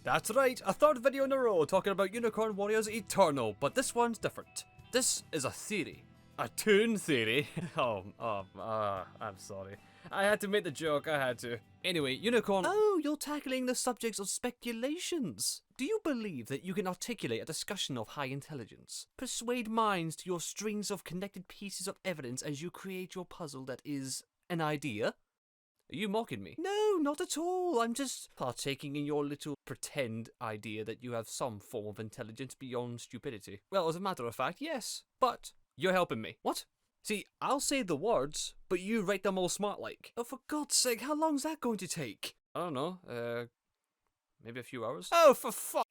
That's right, a third video in a row talking about Unicorn Warriors Eternal, but this one's different. This is a theory. A toon theory? I'm sorry. I had to make the joke, I had to. Anyway, Unicorn— Oh, you're tackling the subjects of speculations. Do you believe that you can articulate a discussion of high intelligence? Persuade minds to your strings of connected pieces of evidence as you create your puzzle that is an idea? Are you mocking me? No, not at all. I'm just partaking in your little pretend idea that you have some form of intelligence beyond stupidity. Well, as a matter of fact, yes. But you're helping me. What? See, I'll say the words, but you write them all smart-like. Oh, for God's sake, how long's that going to take? I don't know, maybe a few hours? Oh, for fuck!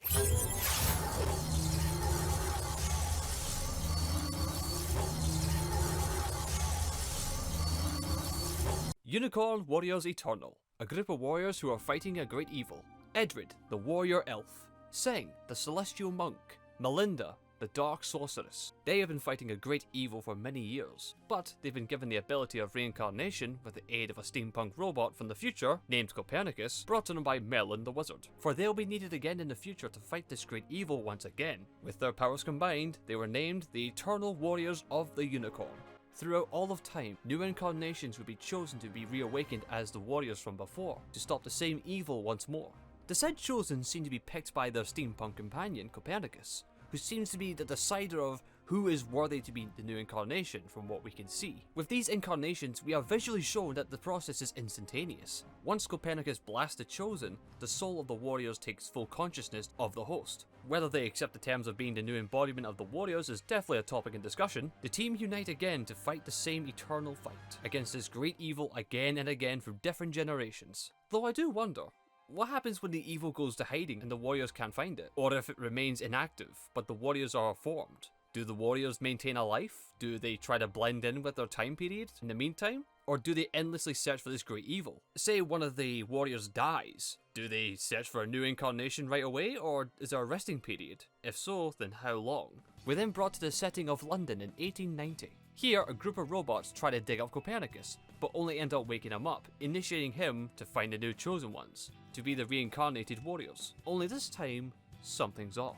Unicorn Warriors Eternal. A group of warriors who are fighting a great evil. Edred, the warrior elf. Seng, the celestial monk. Melinda, the dark sorceress. They have been fighting a great evil for many years, but they've been given the ability of reincarnation with the aid of a steampunk robot from the future, named Copernicus, brought in by Merlin the wizard. For they'll be needed again in the future to fight this great evil once again. With their powers combined, they were named the Eternal Warriors of the Unicorn. Throughout all of time, new incarnations would be chosen to be reawakened as the warriors from before, to stop the same evil once more. The said chosen seem to be picked by their steampunk companion, Copernicus, who seems to be the decider of who is worthy to be the new incarnation from what we can see. With these incarnations, we are visually shown that the process is instantaneous. Once Copernicus blasts the chosen, the soul of the warriors takes full consciousness of the host. Whether they accept the terms of being the new embodiment of the warriors is definitely a topic in discussion. The team unite again to fight the same eternal fight against this great evil again and again through different generations. Though I do wonder, what happens when the evil goes to hiding and the warriors can't find it? Or if it remains inactive, but the warriors are formed? Do the warriors maintain a life? Do they try to blend in with their time period in the meantime? Or do they endlessly search for this great evil? Say one of the warriors dies. Do they search for a new incarnation right away, or is there a resting period? If so, then how long? We're then brought to the setting of London in 1890. Here, a group of robots try to dig up Copernicus, but only end up waking him up, initiating him to find the new chosen ones, to be the reincarnated warriors. Only this time, something's off.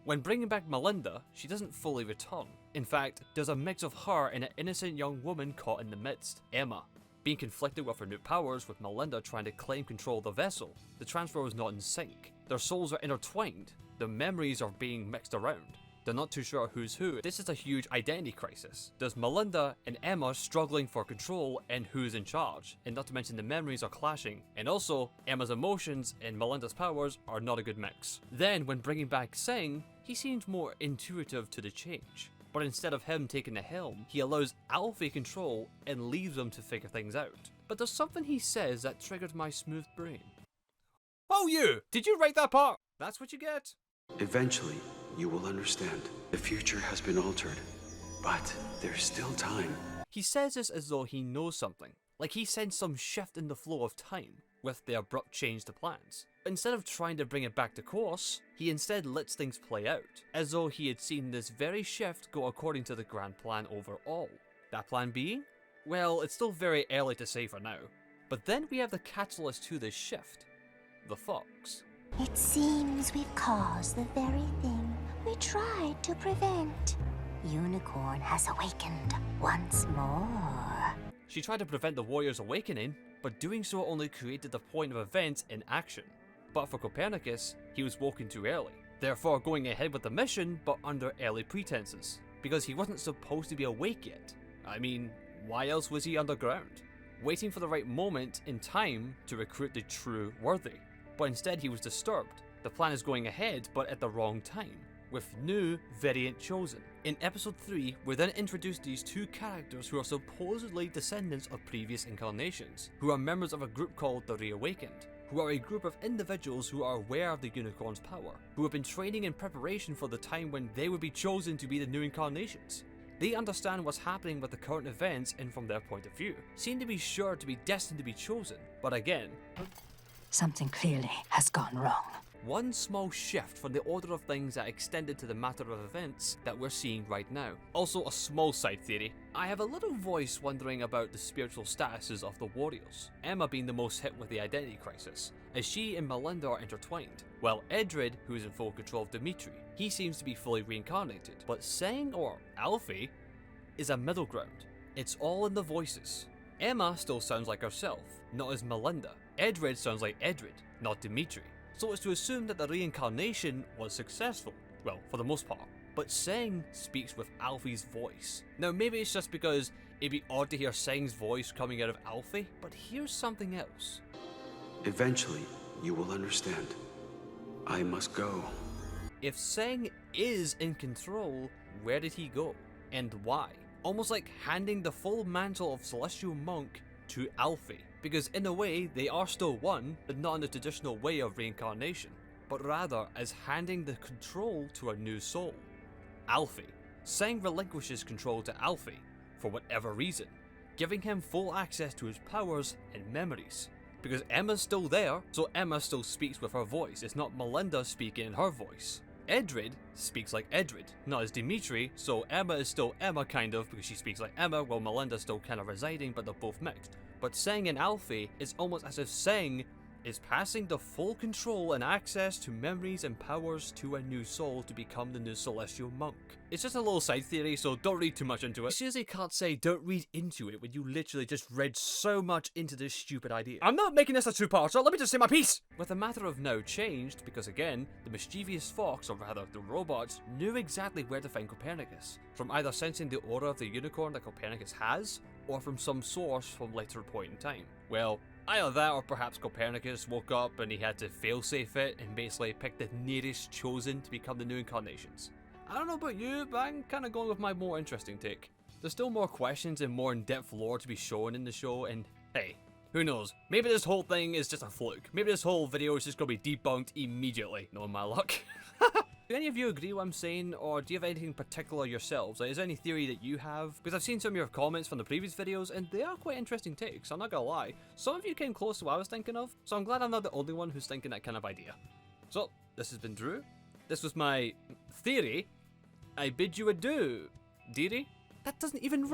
When bringing back Melinda, she doesn't fully return. In fact, there's a mix of her and an innocent young woman caught in the midst, Emma. Being conflicted with her new powers, with Melinda trying to claim control of the vessel, the transfer was not in sync. Their souls are intertwined, their memories are being mixed around. They're not too sure who's who. This is a huge identity crisis. There's Melinda and Emma struggling for control and who's in charge, and not to mention the memories are clashing, and also Emma's emotions and Melinda's powers are not a good mix. Then when bringing back Seng, he seems more intuitive to the change, but instead of him taking the helm, he allows Alfie control and leaves them to figure things out. But there's something he says that triggered my smooth brain. Oh, you! Did you write that part? That's what you get. Eventually, you will understand. The future has been altered, but there's still time. He says this as though he knows something, like he sensed some shift in the flow of time with the abrupt change to plans. Instead of trying to bring it back to course, he instead lets things play out, as though he had seen this very shift go according to the grand plan overall. That plan being? Well, it's still very early to say for now. But then we have the catalyst to this shift, the fox. It seems we've caused the very thing we tried to prevent. Unicorn has awakened once more. She tried to prevent the warriors awakening, but doing so only created the point of events in action. But for Copernicus, he was woken too early, therefore going ahead with the mission but under early pretenses, because he wasn't supposed to be awake yet. I mean, why else was he underground? Waiting for the right moment in time to recruit the true worthy. But instead he was disturbed. The plan is going ahead, but at the wrong time, with new variant chosen. In episode 3, we're then introduced these two characters who are supposedly descendants of previous incarnations, who are members of a group called the Reawakened, who are a group of individuals who are aware of the unicorn's power, who have been training in preparation for the time when they would be chosen to be the new incarnations. They understand what's happening with the current events and from their point of view, seem to be sure to be destined to be chosen, but again, Something clearly has gone wrong. one small shift from the order of things that extended to the matter of events that we're seeing right now. Also, a small side theory. I have a little voice wondering about the spiritual statuses of the warriors, Emma being the most hit with the identity crisis, as she and Melinda are intertwined, while Edred, who is in full control of Dimitri, he seems to be fully reincarnated, but Seng or Alfie is a middle ground. It's all in the voices. Emma still sounds like herself, not as Melinda. Edred sounds like Edred, not Dimitri. So it's to assume that the reincarnation was successful. Well, for the most part. But Seng speaks with Alfie's voice. Now maybe it's just because it'd be odd to hear Seng's voice coming out of Alfie, but here's something else. Eventually, you will understand. I must go. If Seng is in control, where did he go? And why? Almost like handing the full mantle of Celestial Monk to Alfie. Because in a way, they are still one, but not in the traditional way of reincarnation, but rather as handing the control to a new soul. Alfie. Seng relinquishes control to Alfie, for whatever reason, giving him full access to his powers and memories. Because Emma's still there, so Emma still speaks with her voice. It's not Melinda speaking in her voice. Edred speaks like Edred, not as Dimitri, so Emma is still Emma kind of, because she speaks like Emma, while Melinda's still kind of residing, but they're both mixed. But Seng and Alfie, it's almost as if Seng is passing the full control and access to memories and powers to a new soul to become the new Celestial Monk. It's just a little side theory, so don't read too much into it. I seriously can't say don't read into it when you literally just read so much into this stupid idea. I'm not making this a two-parter, let me just say my piece! With the matter of now changed, because again, the mischievous fox, or rather the robots, knew exactly where to find Copernicus, from either sensing the aura of the unicorn that Copernicus has, or from some source from later point in time. Well, either that or perhaps Copernicus woke up and he had to failsafe it and basically pick the nearest chosen to become the new incarnations. I don't know about you, but I'm kind of going with my more interesting take. There's still more questions and more in-depth lore to be shown in the show, and hey, who knows? Maybe this whole thing is just a fluke. Maybe this whole video is just going to be debunked immediately, knowing my luck. Do any of you agree with what I'm saying, or do you have anything particular yourselves? Like, is there any theory that you have? Because I've seen some of your comments from the previous videos, and they are quite interesting takes, I'm not gonna lie. Some of you came close to what I was thinking of, so I'm glad I'm not the only one who's thinking that kind of idea. So, this has been Drew. This was my theory. I bid you adieu, dearie. That doesn't even